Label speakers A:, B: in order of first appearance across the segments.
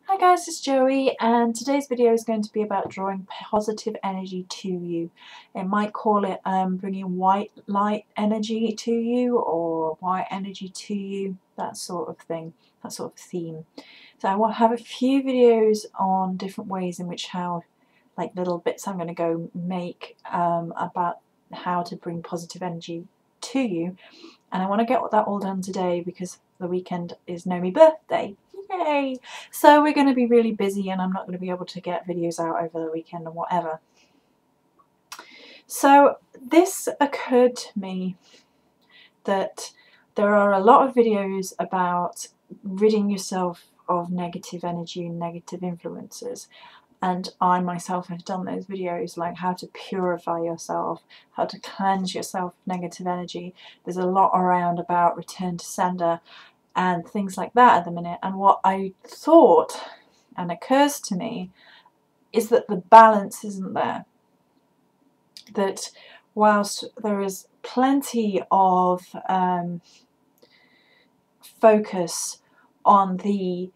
A: Hi guys, it's Joey, and today's video is going to be about drawing positive energy to you. It might call it bringing white light energy to you or white energy to you, that sort of thing, that sort of theme. So I will have a few videos on different ways in which like little bits I'm going to go make about how to bring positive energy to you. And I want to get that all done today because the weekend is Nomi birthday. Yay! So we're going to be really busy and I'm not going to be able to get videos out over the weekend or whatever. So this occurred to me that there are a lot of videos about ridding yourself of negative energy and negative influences. And I myself have done those videos, like how to purify yourself, how to cleanse yourself of negative energy. There's a lot around about return to sender and things like that at the minute. And what I thought and occurs to me is that the balance isn't there. That whilst there is plenty of focus on the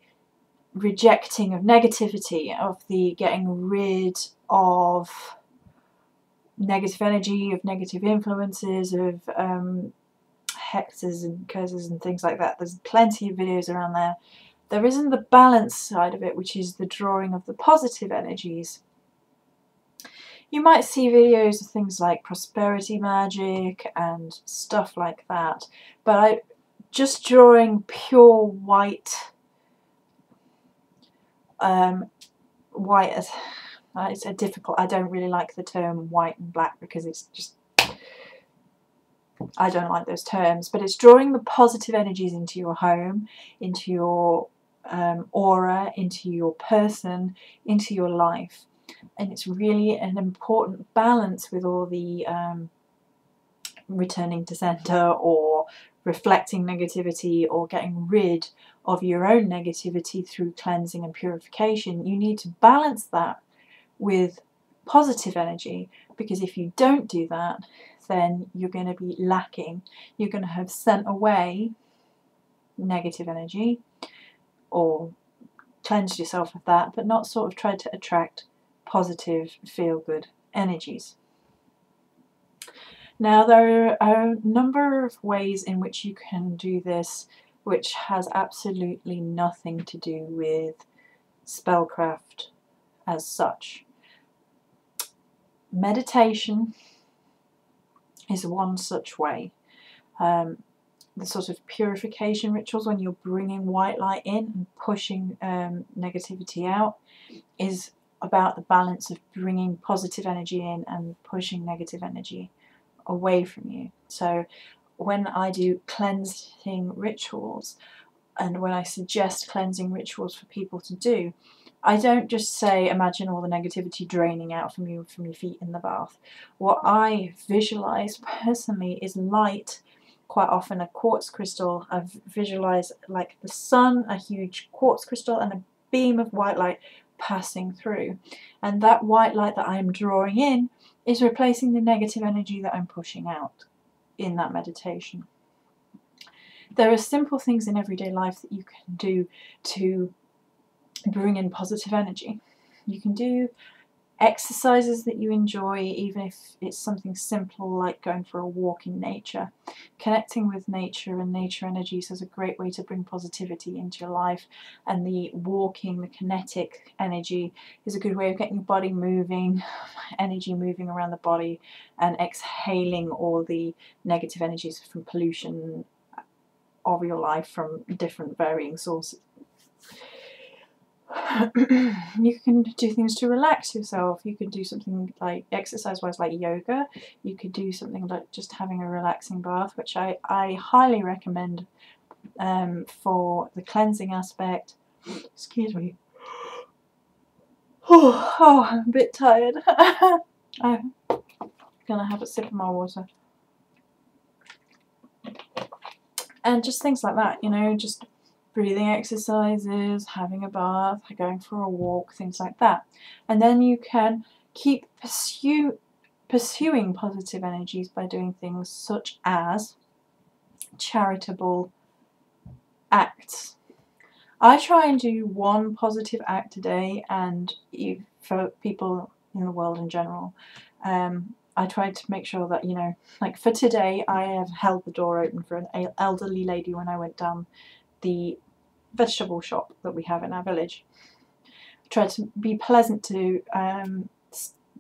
A: rejecting of negativity, of the getting rid of negative energy, of negative influences, of hexes and curses and things like that. There's plenty of videos around there. There isn't the balance side of it, which is the drawing of the positive energies. You might see videos of things like prosperity magic and stuff like that, but just drawing pure white it's a difficult, I don't really like the term white and black because it's just, I don't like those terms, but it's drawing the positive energies into your home, into your aura, into your person, into your life. And it's really an important balance with all the returning to center or reflecting negativity or getting rid of your own negativity through cleansing and purification. You need to balance that with positive energy, because if you don't do that, then you're going to be lacking. You're going to have sent away negative energy or cleansed yourself of that, but not sort of tried to attract positive, feel-good energies. Now, there are a number of ways in which you can do this, which has absolutely nothing to do with spellcraft as such. Meditation is one such way. The sort of purification rituals, when you're bringing white light in and pushing negativity out, is about the balance of bringing positive energy in and pushing negative energy away from you. So when I do cleansing rituals, and when I suggest cleansing rituals for people to do, I don't just say imagine all the negativity draining out from you from your feet in the bath. What I visualize personally is light, quite often a quartz crystal. I visualize like the sun, a huge quartz crystal, and a beam of white light passing through. And that white light that I'm drawing in is replacing the negative energy that I'm pushing out in that meditation. There are simple things in everyday life that you can do to bring in positive energy. You can do exercises that you enjoy, even if it's something simple like going for a walk in nature. Connecting with nature and nature energies is a great way to bring positivity into your life, and the walking, the kinetic energy, is a good way of getting your body moving, energy moving around the body, and exhaling all the negative energies from pollution of your life from different varying sources. You can do things to relax yourself. You can do something like exercise-wise like yoga. You could do something like just having a relaxing bath, which I highly recommend for the cleansing aspect. Excuse me. Oh, I'm a bit tired. I'm gonna have a sip of my water. And just things like that, you know, just breathing exercises, having a bath, going for a walk, things like that. And then you can keep pursuing positive energies by doing things such as charitable acts. I try and do one positive act a day, and for people in the world in general, I try to make sure that, you know, like for today, I have held the door open for an elderly lady when I went down the vegetable shop that we have in our village. I try to be pleasant to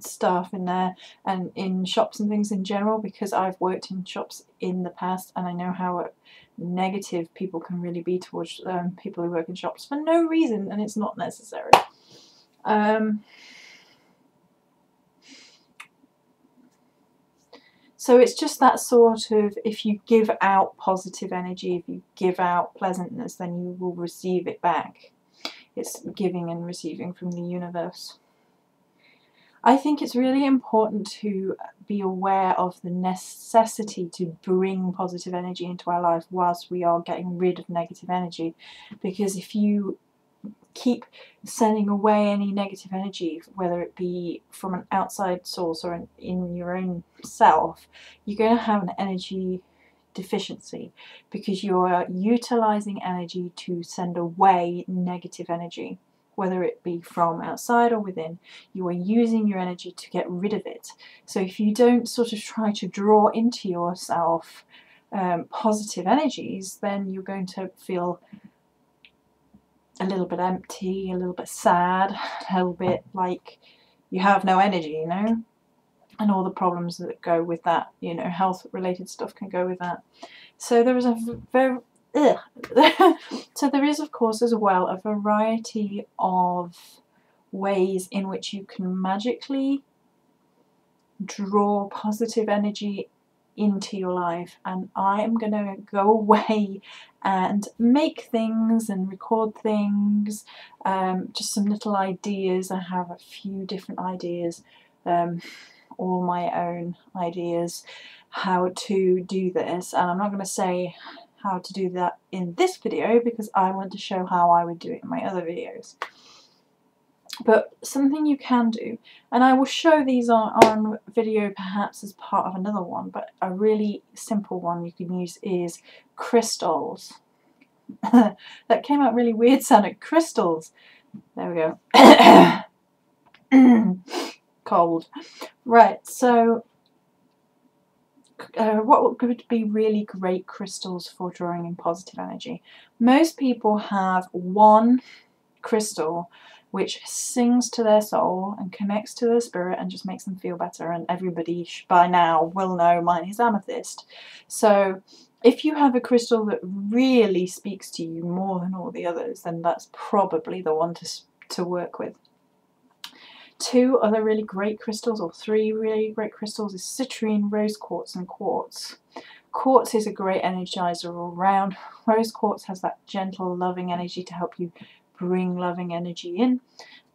A: staff in there and in shops and things in general, because I've worked in shops in the past and I know how negative people can really be towards people who work in shops for no reason, and it's not necessary. So it's just that sort of, if you give out positive energy, if you give out pleasantness, then you will receive it back. It's giving and receiving from the universe. I think it's really important to be aware of the necessity to bring positive energy into our life whilst we are getting rid of negative energy, because if you keep sending away any negative energy, whether it be from an outside source or in your own self, you're going to have an energy deficiency, because you're utilizing energy to send away negative energy, whether it be from outside or within. You are using your energy to get rid of it. So if you don't sort of try to draw into yourself positive energies, then you're going to feel a little bit empty, a little bit sad, a little bit like you have no energy, you know, and all the problems that go with that, you know, health related stuff can go with that. So there is so there is, of course, as well, a variety of ways in which you can magically draw positive energy into your life, and I am going to go away and make things and record things, just some little ideas. I have a few different ideas, all my own ideas how to do this, and I'm not going to say how to do that in this video because I want to show how I would do it in my other videos. But something you can do, and I will show these on video perhaps as part of another one, but a really simple one you can use is crystals. That came out really weird sounding. Crystals. There we go. Cold. Right, so what could be really great crystals for drawing in positive energy? Most people have one crystal which sings to their soul and connects to their spirit and just makes them feel better, and everybody by now will know mine is amethyst. So if you have a crystal that really speaks to you more than all the others, then that's probably the one to work with. Two other really great crystals, or three really great crystals, is citrine, rose quartz and quartz. Quartz is a great energizer all round. Rose quartz has that gentle, loving energy to help you bring loving energy in,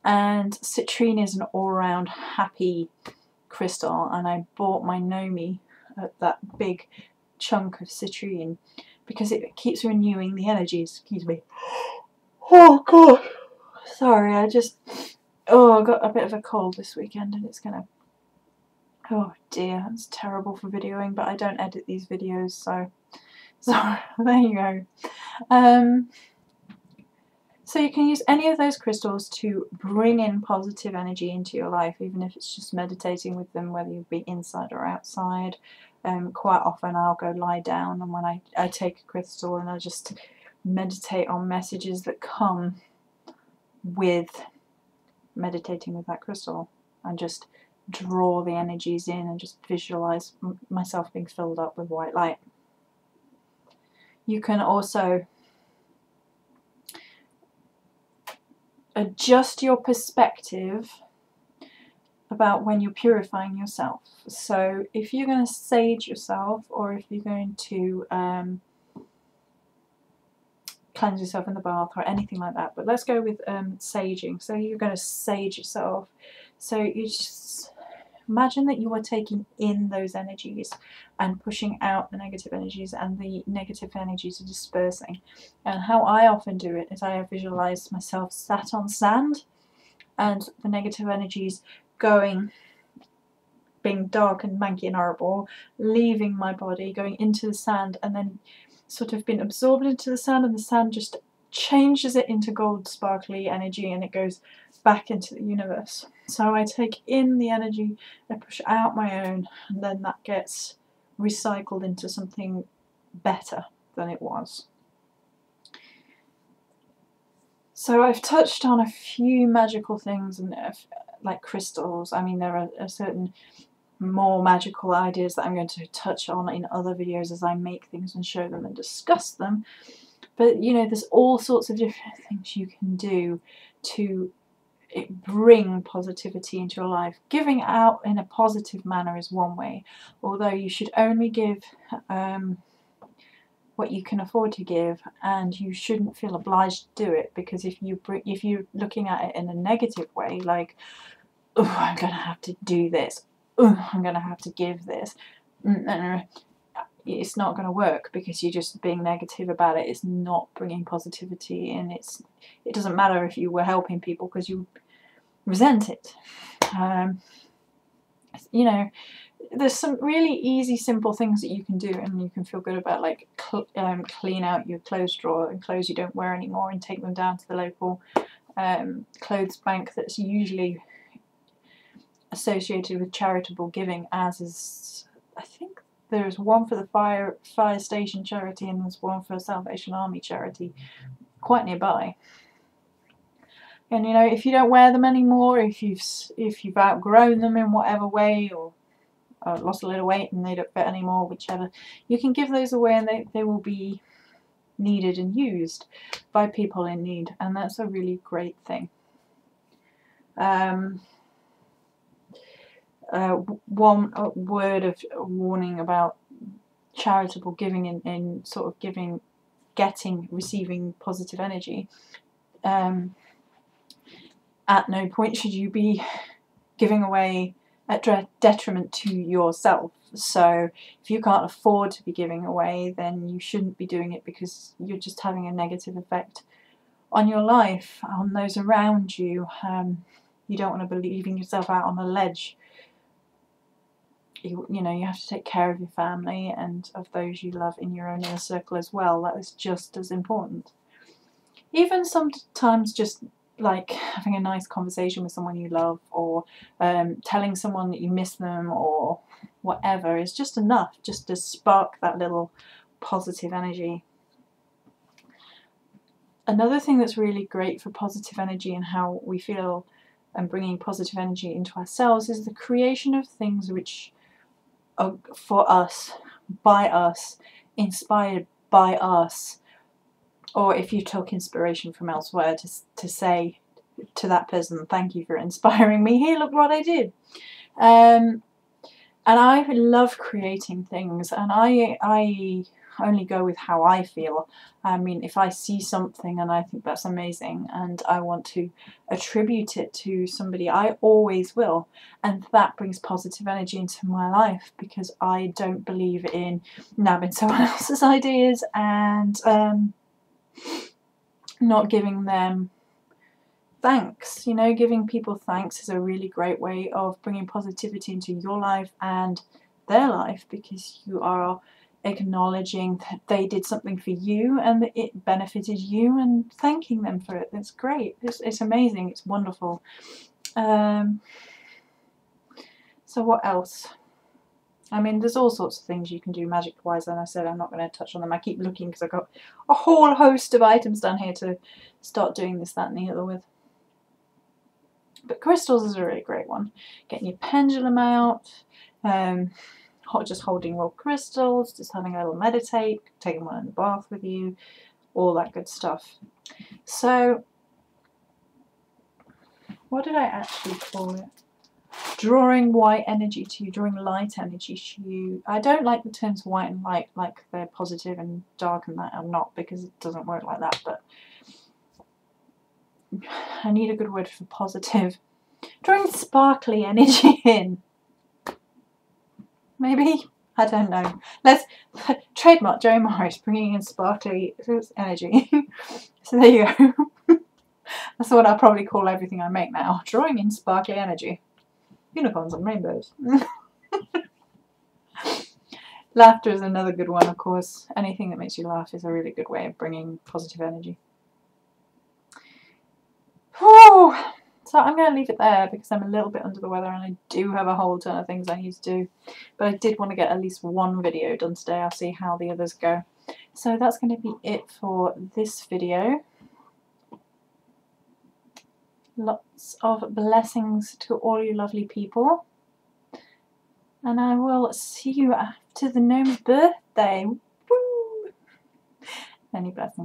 A: and citrine is an all-round happy crystal, and I bought my Nomi that big chunk of citrine because it keeps renewing the energies. Excuse me. Oh god, sorry, I got a bit of a cold this weekend and it's gonna, oh dear, it's terrible for videoing, but I don't edit these videos, so there you go. So you can use any of those crystals to bring in positive energy into your life, even if it's just meditating with them, whether you be inside or outside. Quite often I'll go lie down, and when I take a crystal and I just meditate on messages that come with meditating with that crystal, and just draw the energies in and just visualize myself being filled up with white light. You can also adjust your perspective about when you're purifying yourself. So if you're going to sage yourself, or if you're going to cleanse yourself in the bath or anything like that, but let's go with saging. So you're going to sage yourself, so you just imagine that you are taking in those energies and pushing out the negative energies, and the negative energies are dispersing. And how I often do it is I visualize myself sat on sand, and the negative energies going, being dark and manky and horrible, leaving my body, going into the sand, and then sort of being absorbed into the sand, and the sand just changes it into gold sparkly energy, and it goes back into the universe. So I take in the energy, I push out my own, and then that gets recycled into something better than it was. So I've touched on a few magical things, and like crystals. I mean, there are certain more magical ideas that I'm going to touch on in other videos as I make things and show them and discuss them. But you know, there's all sorts of different things you can do to bring positivity into your life. Giving out in a positive manner is one way, although you should only give what you can afford to give, and you shouldn't feel obliged to do it, because if you're looking at it in a negative way, like, oh, I'm gonna have to do this, oh, I'm gonna have to give this, it's not going to work, because you're just being negative about it. It's not bringing positivity, and it doesn't matter if you were helping people, because you resent it. You know, there's some really easy, simple things that you can do and you can feel good about, like clean out your clothes drawer and clothes you don't wear anymore and take them down to the local clothes bank that's usually associated with charitable giving, as is, I think, there's one for the fire station charity, and there's one for Salvation Army charity quite nearby. And you know, if you don't wear them anymore, if you've outgrown them in whatever way, or lost a little weight and they don't fit anymore, whichever, you can give those away, and they will be needed and used by people in need, and that's a really great thing. One word of warning about charitable giving in sort of receiving positive energy. At no point should you be giving away at detriment to yourself. So if you can't afford to be giving away, then you shouldn't be doing it, because you're just having a negative effect on your life, on those around you. You don't want to be leaving yourself out on a ledge. You know, you have to take care of your family and of those you love in your own inner circle as well. That is just as important. Even sometimes just like having a nice conversation with someone you love, or telling someone that you miss them, or whatever, is just enough, just to spark that little positive energy. Another thing that's really great for positive energy and how we feel and bringing positive energy into ourselves is the creation of things which are for us, by us, inspired by us, or if you took inspiration from elsewhere, to say to that person, thank you for inspiring me, here, look what I did. And I love creating things, and I only go with how I feel. I mean, if I see something and I think that's amazing and I want to attribute it to somebody, I always will, and that brings positive energy into my life, because I don't believe in nabbing someone else's ideas and not giving them thanks. You know, giving people thanks is a really great way of bringing positivity into your life and their life, because you are acknowledging that they did something for you and that it benefited you, and thanking them for it. It's great. It's amazing. It's wonderful. So what else? I mean, there's all sorts of things you can do magic-wise, and I said I'm not going to touch on them. I keep looking because I've got a whole host of items down here to start doing this, that and the other with. But crystals is a really great one. Getting your pendulum out, just holding raw crystals, just having a little meditate, taking one in the bath with you, all that good stuff. So, what did I actually call it? Drawing white energy to you, drawing light energy to you. I don't like the terms white and light, like they're positive and dark and that. I'm not, because it doesn't work like that, but I need a good word for positive. Drawing sparkly energy in. Maybe? I don't know. Let's trademark Joe Morris, bringing in sparkly energy. So there you go. That's what I'll probably call everything I make now. Drawing in sparkly energy. Unicorns and rainbows. Laughter is another good one, of course. Anything that makes you laugh is a really good way of bringing positive energy. So I'm going to leave it there because I'm a little bit under the weather and I do have a whole ton of things I need to do. But I did want to get at least one video done today. I'll see how the others go. So that's going to be it for this video. Lots of blessings to all you lovely people. And I will see you after the gnome's birthday. Woo! Many blessings.